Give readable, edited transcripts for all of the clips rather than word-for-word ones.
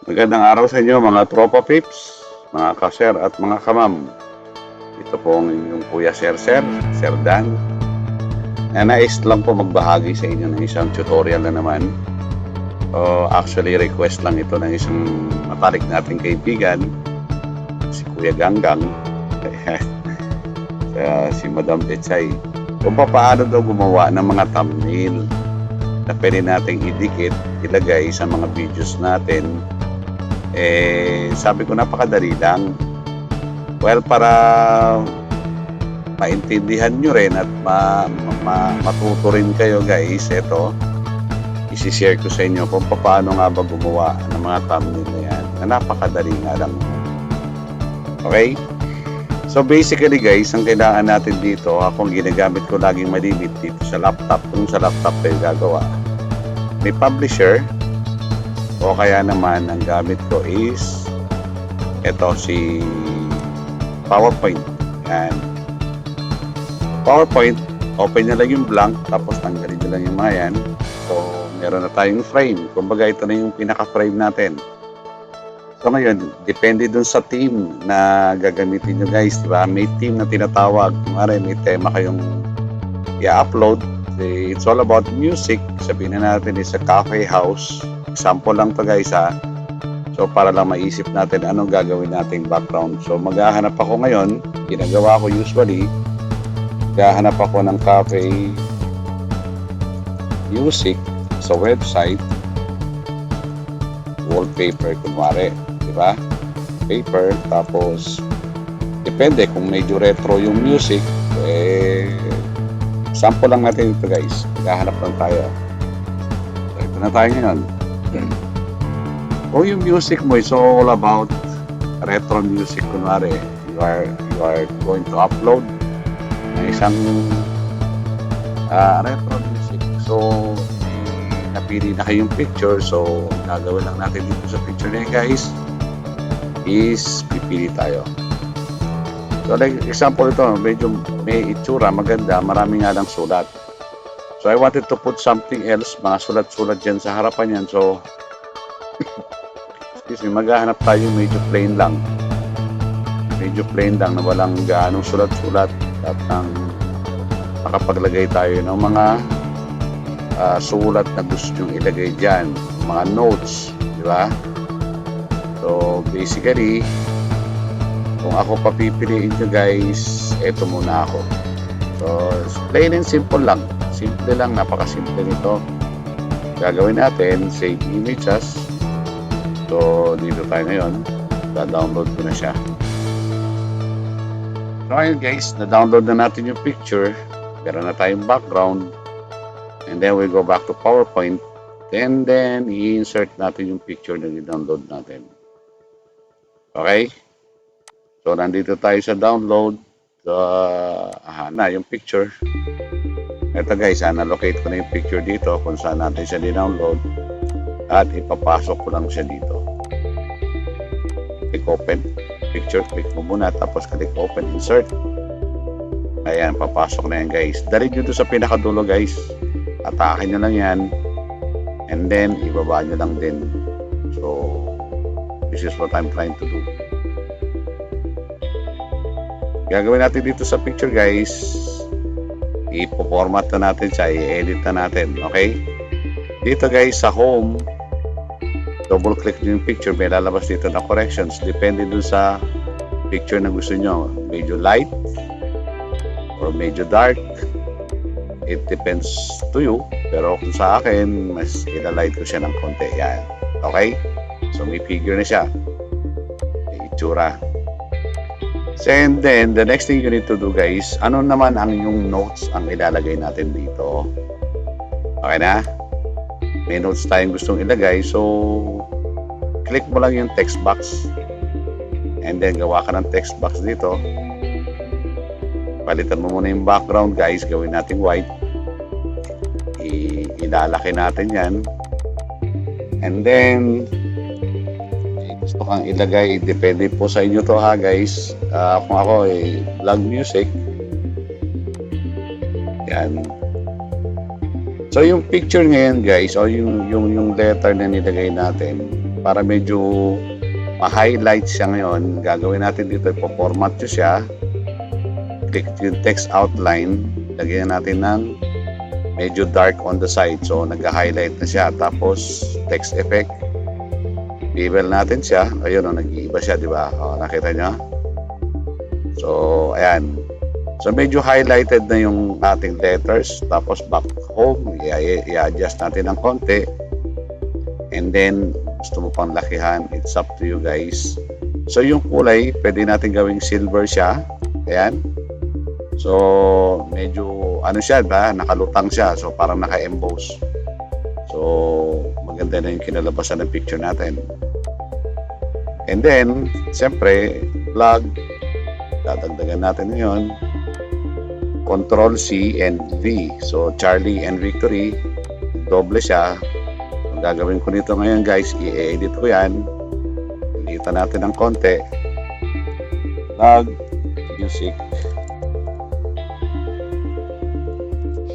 Magandang araw sa inyo mga tropa pips, mga ka-sir at mga kamam. Ito po ang inyong Kuya Sir Dan. Nais lang po magbahagi sa inyo ng isang tutorial na naman. Actually, request lang ito ng isang matalik nating kaibigan, si Kuya Ganggang, si Madam Echay. Kung paano daw gumawa ng mga thumbnail na pwede nating idikit, ilagay sa mga videos natin. Sabi ko napakadali lang. Well, para maintindihan nyo rin at matuto rin kayo guys, ito isi-share ko sa inyo kung paano nga ba gumawa ng mga thumbnail na yan, na napakadali nga lang. Okay? So basically guys, ang kailangan natin dito, akong ginagamit ko laging malimit dito sa laptop, kung sa laptop tayo gagawa, may publisher, o kaya naman ang gamit ko is ito, si PowerPoint. Yan. PowerPoint, open nyo lang yung blank, tapos tanggalin nyo lang yung mga yan. So meron na tayong frame, kumbaga ito na yung pinaka-frame natin. So ngayon, depende dun sa team na gagamitin nyo guys, diba? May team na tinatawag, may tema kayong i-upload. It's all about music. Sabihin na natin is a cafe house. Example lang to guys ha. So para lang maisip natin anong gagawin nating background. So maghahanap ako ngayon, ginagawa ko usually, maghahanap ako ng cafe music sa website, wallpaper kunwari, di ba? Paper, tapos depende kung medyo retro yung music, sample lang natin ito guys. Maghahanap lang tayo. So ito na tayo ngayon. O yung music mo is all about retro music kunwari, you are going to upload ng isang retro music. So napili na kayong picture, so gagawin lang natin dito sa picture na yun guys is pipili tayo. So like example ito, medyo may itsura maganda, marami nga lang sulat. So I wanted to put something else, mga sulat-sulat dyan sa harapan yan. So excuse me, maghahanap tayo medyo plain lang. Medyo plain lang na walang gaanong sulat-sulat at nang makapaglagay tayo ng mga sulat na gusto nyong ilagay dyan, mga notes, di ba? So basically, kung ako papipiliin nyo guys, eto muna ako. So plain and simple lang. Simple lang, napakasimple nito. Gagawin natin, save images. So dito tayo ngayon, da-download ko na siya. So ayun guys, na-download na natin yung picture. Meron na tayong background. And then we go back to PowerPoint. And then i-insert natin yung picture na i-download natin. Okay? So nandito tayo sa download. So, na yung picture. Ito guys, na-locate ko na yung picture dito kung saan natin siya di-download. At ipapasok ko lang siya dito. Click open. Picture, click mo muna. Tapos click open, insert. Ayan, papasok na yan guys. Dali nyo sa pinakadulo guys. Atakin nyo lang yan. And then, ibaba nyo lang din. So, this is what I'm trying to do. Gagawin natin dito sa picture guys. Ipo-format na natin siya. I-edit na natin. Okay? Dito guys, sa home, double click nyo yung picture. May lalabas dito na corrections. Depende dun sa picture na gusto nyo. Medyo light or medyo dark. It depends to you. Pero kung sa akin, mas ilalight ko siya ng konti. Yan. Okay? So may figure na siya. May itsura. And then, the next thing you need to do guys, ano naman ang yung notes ang ilalagay natin dito. Okay na? May notes tayong gustong ilagay. So, click mo lang yung text box. And then, gawa ka ng text box dito. Palitan mo muna yung background guys. Gawin natin white. Ilalaki natin yan. And then, gusto kang ilagay, depende po sa inyo to ha guys. Kung ako vlog music, yan, So yung picture ngayon guys, o yung letter na nilagay natin, para medyo ma-highlight siya ngayon, gagawin natin dito, ipo-format nyo siya, click yung text outline, lagyan natin ng medyo dark on the side, so nag-highlight na siya. Tapos text effect, bevel natin siya, ayun o, nag-iiba siya, di ba? O, nakita nyo? So ayan, so medyo highlighted na yung ating letters. Tapos back home, i-adjust natin ng konti, and then gusto mo pang lakihan, it's up to you guys. So yung kulay, pwede natin gawing silver siya, ayan. So medyo ano siya ba, nakalutang siya, so parang naka-emboss. So maganda na yung kinalabasan ng picture natin. And then siyempre vlog, dadagdagan natin ngayon Control C and V, so Charlie and Victory, doble siya. Ang gagawin ko nito ngayon guys, i-edit ko yan, ilitan natin ng konti, vlog, music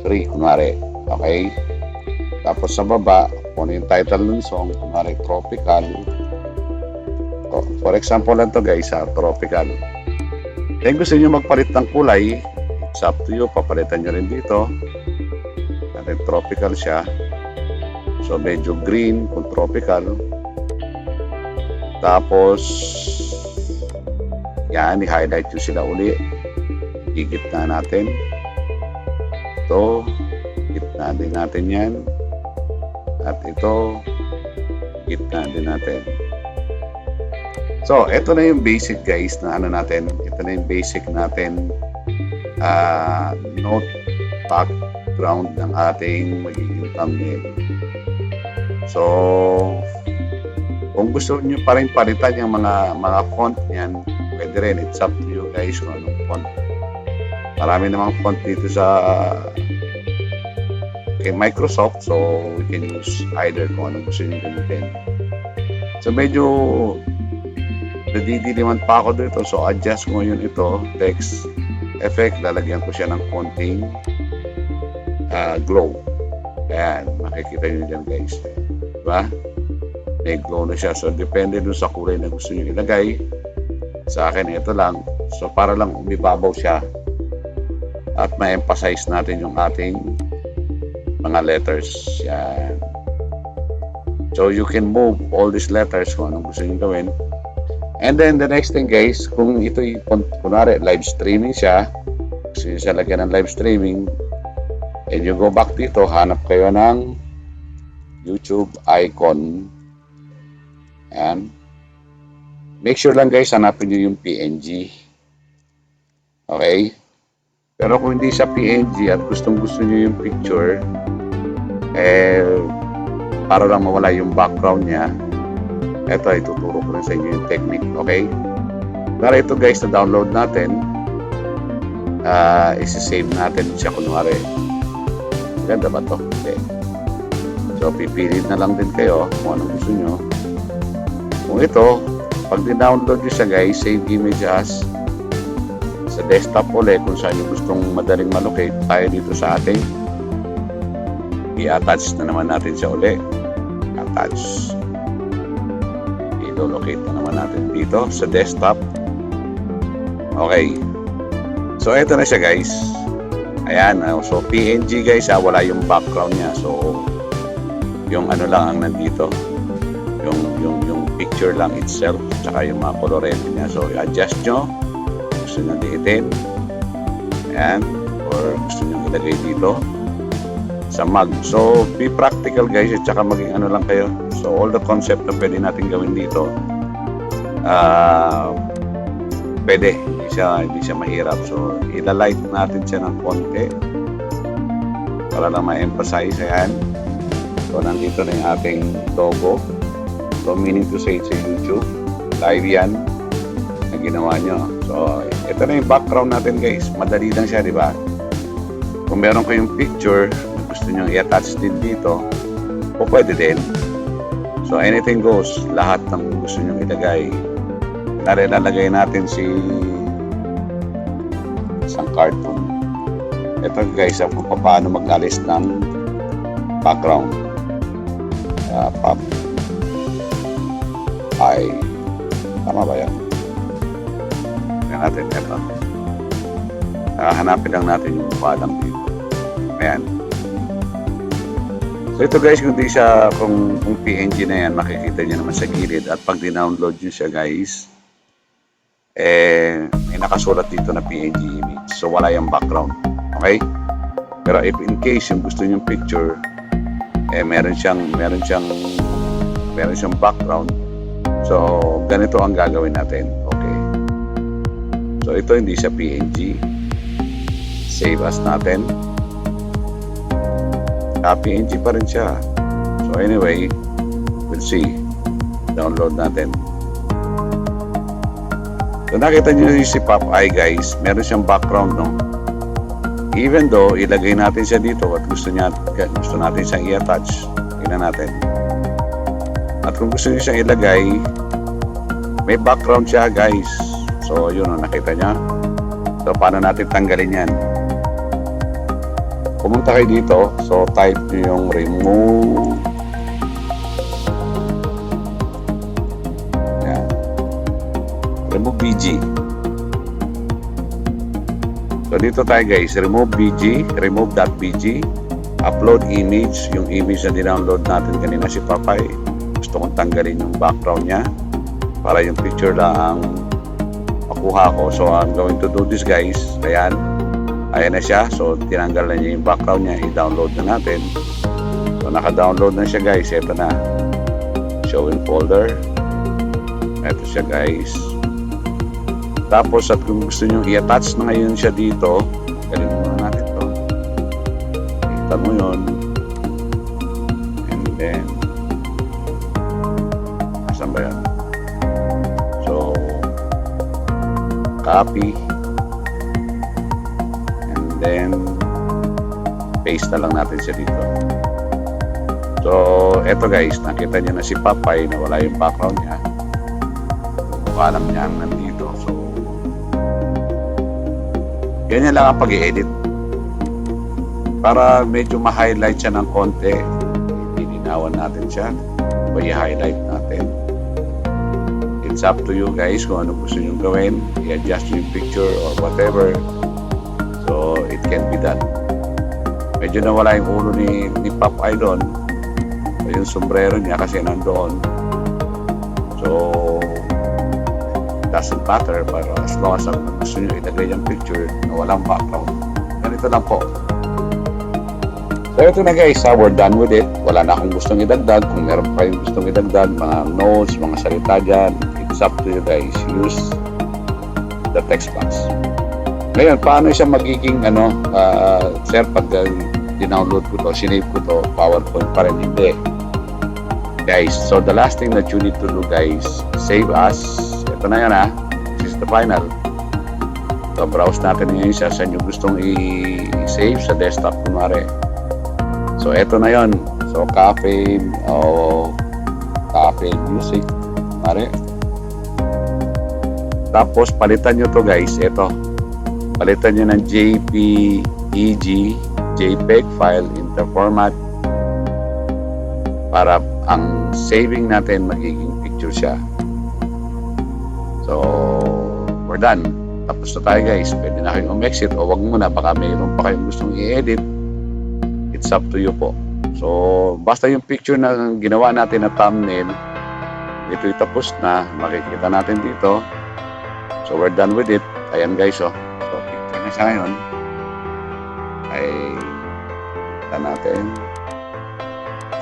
free, kunwari, okay. Tapos sa baba, kung ano yung title ng song, kunwari tropical, for example lang to guys, tropical. Then gusto nyo magpalit ng kulay, it's up to you, papalitan nyo rin dito, natin tropical siya, so medyo green kung tropical. Tapos yan, i-highlight nyo sila uli, gigit na natin ito, gitna din natin yan, at ito gitna din natin. So ito na yung basic guys na ano natin, ito na yung basic natin note background ng ating magiging thumbnail. So kung gusto niyo pa rin palitan yung mga font niyan, pwede rin, it's up to you guys kung anong font. Marami namang font dito sa kay Microsoft, so we can use either kung anong gusto nyo gamitin. So medyo nadidiliman pa ako dito, so adjust ko ngayon ito, text effect, lalagyan ko siya ng konting glow. Ayan, makikita nyo dyan guys, diba? May glow na siya, so depende dun sa kulay na gusto nyo ilagay. Sa akin ito lang, so para lang umibabaw siya at ma-emphasize natin yung ating mga letters. Yan. So you can move all these letters kung anong gusto nyo gawin. And then the next thing guys, kung ito kunwari live streaming siya, gusto nyo siya lagyan ng live streaming, and you go back dito, hanap kayo ng YouTube icon. Yan. Make sure lang guys, hanapin nyo yung PNG. Okay? Pero kung hindi siya PNG at gusto nyo yung picture, para lang mawala yung background niya, eto, ituturo ko rin sa inyo yung technique, okay? Para ito guys, na download natin, isi-save natin siya kunwari. Ganda ba to? Okay. So, pipili na lang din kayo kung anong gusto nyo. Kung ito, pag di-download nyo siya guys, save image as sa desktop ulit, kung saan nyo gustong madaling malocate, tayo dito sa ating i-attach na naman natin siya ulit. Attach. I-locate na naman natin dito sa desktop. Okay. So, ito na siya guys. Ayan. So, PNG guys, wala yung background niya. So, yung ano lang ang nandito. Yung picture lang itself, tsaka yung mga colorete niya. So, i-adjust nyo. Gusto nyo liitin. Ayan. Or gusto nyo ilagay dito sa mag. So, be practical guys, at saka maging ano lang kayo. So, all the concept na pwede natin gawin dito, pwede. Hindi siya mahirap. So, ilalight natin siya ng konti para lang ma-emphasize. Ayan. So, nandito na yung ating logo. So, meaning to say, sa YouTube, live yan na ginawa nyo. So, ito na yung background natin guys. Madali lang siya, di ba? Kung meron kayong picture na gusto nyo i-attach din dito, o pwede din. So, anything goes. Lahat ng gusto nyo ilagay. Lalagay natin si isang cartoon. Ito guys, kung paano mag-alis ng background. Pop ay tama ba yan? Tingnan natin ito. Hanapin lang natin yung mukha lang dito. Ayan. So ito guys, kung di siya, kung PNG na yan, makikita niyo naman sa gilid. At pag di-download nyo siya guys, may nakasulat dito na PNG image. So wala yung background. Okay? Pero if in case yung gusto nyo picture, meron siyang background. So ganito ang gagawin natin. Okay. So ito hindi siya PNG. Save as natin. PNG pa rin siya. So anyway, we'll see. Download natin. So nakita nyo si Popeye guys, meron siyang background, no? Even though ilagay natin siya dito at gusto natin siyang i-attach. Tingnan natin. At kung gusto niyo siyang ilagay, may background siya guys. So yun, nakita niya. So paano natin tanggalin yan? Pumunta kayo dito. So type niyo yung remove. Yan. Remove BG. So dito tayo guys, remove BG, remove.bg, upload image, yung image na dinownload natin kanina si Papay. Gusto kong tanggalin yung background niya para yung picture lang makuha ko. So I'm going to do this guys. Ayan na siya. So tinanggal na niya yung background niya, i-download na natin. So naka-download na siya guys. Ito na, show in folder. Ito siya guys. Tapos at kung gusto nyo i-attach na ngayon siya dito, galing muna natin to. Kita mo yun. And then asan ba yan? So copy. And then paste na lang natin siya dito. So eto guys, nakita nyo na si Papay na wala yung background niya. Mukha lang niya ang nandito. So ganyan lang ang pag-i-edit para medyo ma-highlight siya ng konti. Ilinawan natin siya o i-highlight natin. It's up to you guys kung ano gusto nyo gawin, i-adjust yung picture or whatever. So it can be done. Medyo nawala yung ulo ni Popeye doon, yung sombrero niya kasi nandoon. So doesn't matter, pero as long as gusto nyo ilagay yung picture na walang background, ganito lang po. So ito na guys, we're done with it. Wala na akong gustong idagdag. Kung meron pa kayong gustong idagdag, mga notes, mga salita dyan, it's up to you guys. Use the text box. Ngayon, paano siya magiging sir, pag dinownload ko to, sinave ko to, PowerPoint pa rin, hindi guys. So the last thing that you need to do guys, save as. Ito na yan this is the final. So browse natin ngayon siya sa inyo gustong i-save sa desktop kumare. So ito na yon. So cafe music kumare. Tapos palitan nyo to guys. Ito, palitan nyo ng JPEG, JPEG file into format para ang saving natin magiging picture siya. So, we're done. Tapos na tayo guys. Pwede na kayong umexit o wag muna. Baka mayroon pa kayong gustong i-edit. It's up to you po. So, basta yung picture na ginawa natin na thumbnail, ito'y tapos na. Makikita natin dito. So, we're done with it. Ayan guys, oh. So, picture na siya ngayon. Ay, kita natin.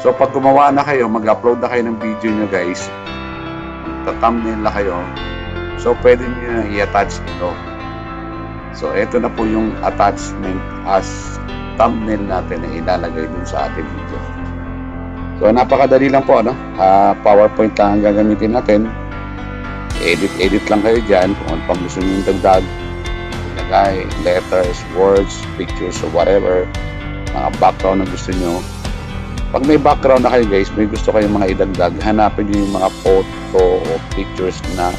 So, pag gumawa na kayo, mag-upload na kayo ng video nyo guys. Thumbnail na kayo. So, pwede nyo na i-attach ito. So, ito na po yung attachment as thumbnail natin na ilalagay dun sa ating video. So, napakadali lang po, PowerPoint lang ang gagamitin natin. Edit lang kayo dyan kung ano pang gusto nyo yung dagdag. Ilagay, letters, words, pictures, or whatever. Mga background na gusto nyo. Pag may background na kayo guys, may gusto kayong mga idagdag, hanapin nyo yung mga photo o pictures na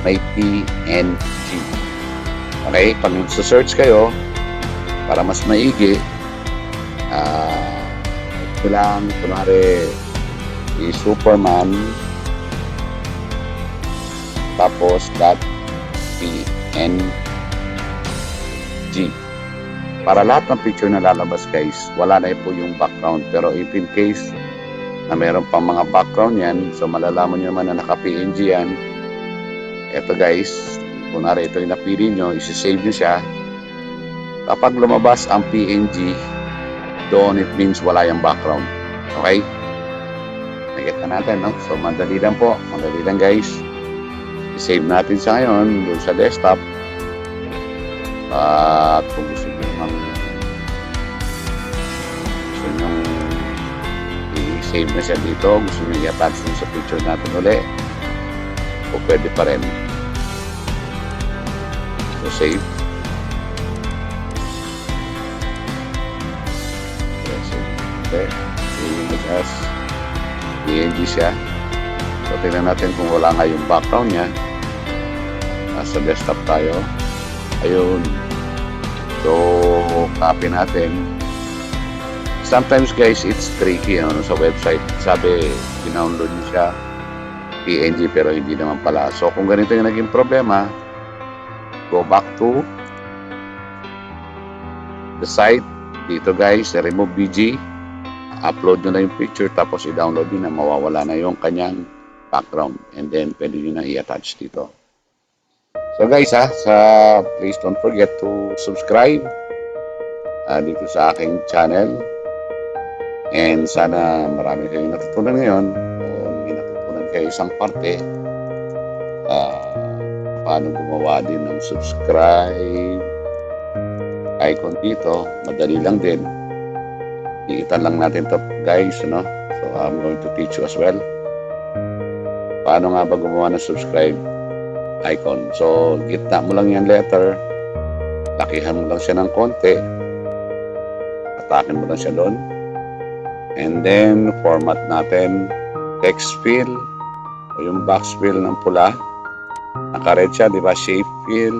may PNG. Okay? Pag nagsa-search kayo, para mas maigi, nyo lang, kunwari, Superman, tapos .png. Para lahat ng picture na lalabas guys, wala na po yung background. Pero if in case na meron pang mga background yan, so malalaman nyo naman na naka-PNG yan. Eto guys, kunwari ito yung napili nyo, isi-save nyo siya. Kapag lumabas ang PNG, doon it means wala yung background. Okay? Nakita natin, no? So madali lang po, madali lang guys. I-save natin sa ngayon doon sa desktop. At kung gusto nyo i-save na siya dito, gusto nyo i-attach sa picture natin uli, o pwede pa rin. So save. Okay. Save as PNG siya. So tingnan natin kung wala nga yung background niya. Nasa desktop tayo. Ayun. So copy natin. Sometimes guys, it's tricky sa website. Sabi, dinownload niyo siya PNG pero hindi naman pala. So kung ganito yung naging problema, go back to the site. Dito guys, remove BG. Upload nyo na yung picture tapos i-download nyo na, mawawala na yung kanyang background. And then pwede nyo na i-attach dito. So guys please don't forget to subscribe dito sa aking channel. And sana marami kayong natutunan ngayon. O may natutunan kayo isang parte. Paano gumawa din ng subscribe icon dito. Madali lang din. Iitan lang natin to guys. So I'm going to teach you as well. Paano nga ba gumawa ng subscribe icon? So gitna mo lang yung letter. Lakihan mo lang siya ng konti. Atakin mo lang siya doon. And then, format natin, text fill, o yung box fill ng pula. Naka-red siya, di ba? Shape fill.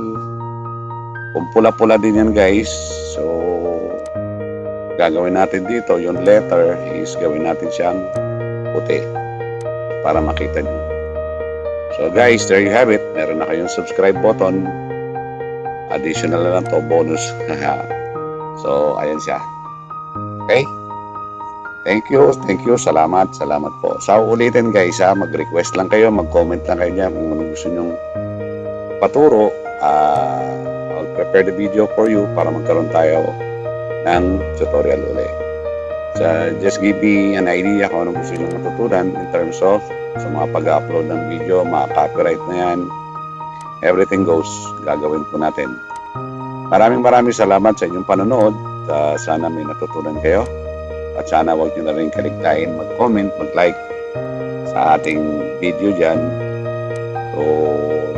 Kung pula-pula din yan, guys. So, gagawin natin dito, yung letter is gawin natin siyang puti para makita nyo. So, guys, there you have it. Meron na kayong subscribe button. Additional na lang to, bonus. So, ayan siya. Okay? Thank you. Salamat po. Sa ulitin guys mag-request lang kayo, mag-comment lang kayo niya kung ano gusto nyong paturo. I'll prepare the video for you para magkaroon tayo ng tutorial ulit. So, just give me an idea kung ano gusto nyong matutunan in terms of sa mga pag-upload ng video, mga copyright na yan. Everything goes, gagawin po natin. Maraming salamat sa inyong panonood. Sana may natutunan kayo. At sana huwag nyo na rin kaligtayin mag-comment, mag-like sa ating video dyan. So,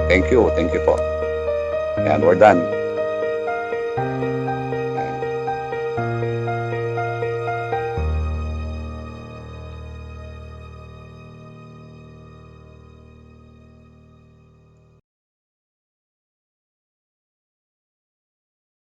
thank you po. And we're done.